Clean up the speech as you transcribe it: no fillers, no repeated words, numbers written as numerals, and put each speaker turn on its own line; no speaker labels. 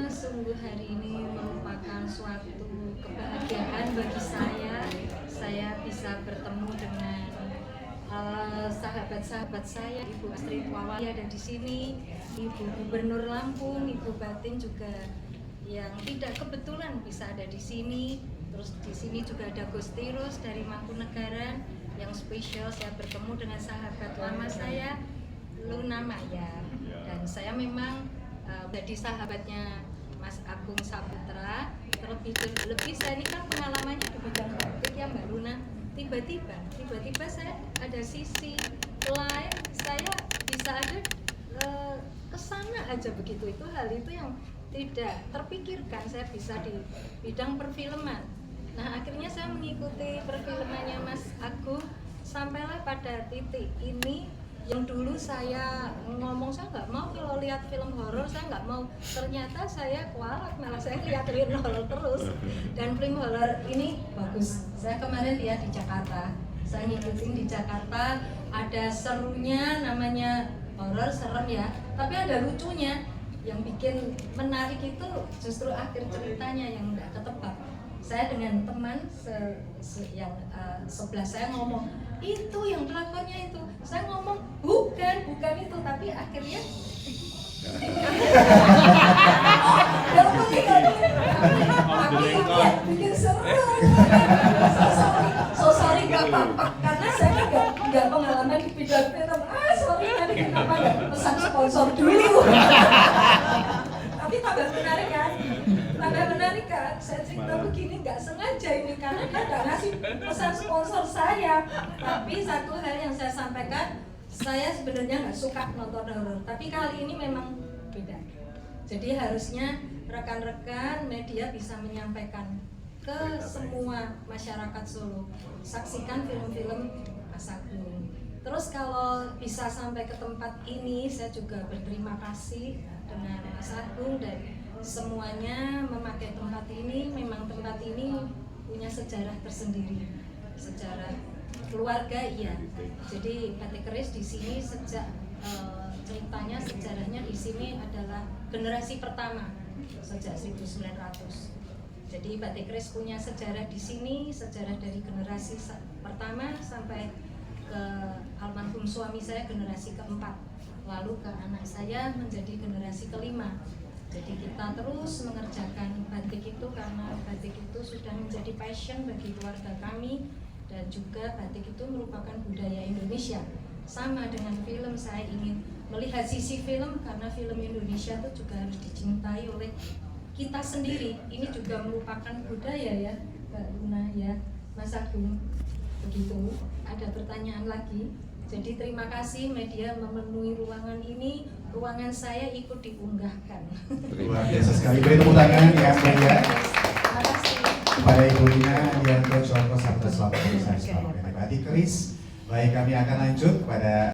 Sungguh hari ini merupakan suatu kebahagiaan bagi saya. Saya bisa bertemu dengan sahabat-sahabat saya, Ibu Astrid Wawali ada di sini, Ibu Gubernur Lampung, Ibu Batin juga yang tidak kebetulan bisa ada di sini. Terus di sini juga ada Gus Tirus dari Mangkunegaran yang spesial. Saya bertemu dengan sahabat lama saya, Luna Maya, dan saya memang jadi sahabatnya Mas Agung Saputra. Lebih saya ini kan pengalamannya di bidang batik ya Mbak Luna. Tiba-tiba saya ada sisi lain, saya bisa ada kesana aja begitu. Itu hal itu yang tidak terpikirkan saya bisa di bidang perfilman. Nah akhirnya saya mengikuti perfilmannya Mas Agung sampailah pada titik ini. Yang dulu saya ngomong saya nggak mau kalau lihat film horor, saya nggak mau, ternyata saya kualat, malah saya lihat film horor terus. Dan film horor ini bagus. Saya kemarin lihat di Jakarta, saya ngikutin di Jakarta, ada serunya, namanya horor serem ya, tapi ada lucunya. Yang bikin menarik itu justru akhir ceritanya yang nggak ketebak. Saya dengan teman yang sebelah saya ngomong, itu yang pelakonnya itu. Saya ngomong bukan itu, tapi akhirnya bikin seru. Sorry gak apa-apa, karena saya nggak pengalaman di bidang film. Sorry tadi kenapa nggak pesan sponsor dulu. Tapi tambah menarik kan, saya cerita begini nggak sengaja ini karena dia nggak ngasih pesan sponsor saya. Tapi satu hal yang saya sampaikan, saya sebenarnya nggak suka nonton horor, tapi kali ini memang beda. Jadi harusnya rekan-rekan media bisa menyampaikan ke semua masyarakat Solo, saksikan film-film Mas Agung. Terus kalau bisa sampai ke tempat ini, saya juga berterima kasih dengan Mas Agung dan semuanya memakai tempat ini. Memang tempat ini punya sejarah tersendiri, sejarah keluarga iya. Jadi Batik Keris di sini sejak ceritanya, sejarahnya di sini adalah generasi pertama sejak 1900. Jadi Batik Keris punya sejarah di sini, sejarah dari generasi pertama sampai ke almarhum suami saya generasi keempat, lalu ke anak saya menjadi generasi kelima. Jadi kita terus mengerjakan batik itu karena batik itu sudah menjadi passion bagi keluarga kami, dan juga batik itu merupakan budaya Indonesia. Sama dengan film, saya ingin melihat sisi film karena film Indonesia itu juga harus dicintai oleh kita sendiri. Ini juga merupakan budaya ya Mbak Luna ya, Mas Agung. Begitu. Ada pertanyaan lagi? Jadi terima kasih media memenuhi ruangan ini, ruangan saya ikut diunggahkan.
Luar biasa sekali, beri tepuk tangan ya media.
Terima kasih
Kepada Ibu Lina Yanto Contoh Sabda Selamat Batik Keris. Baik, kami akan lanjut pada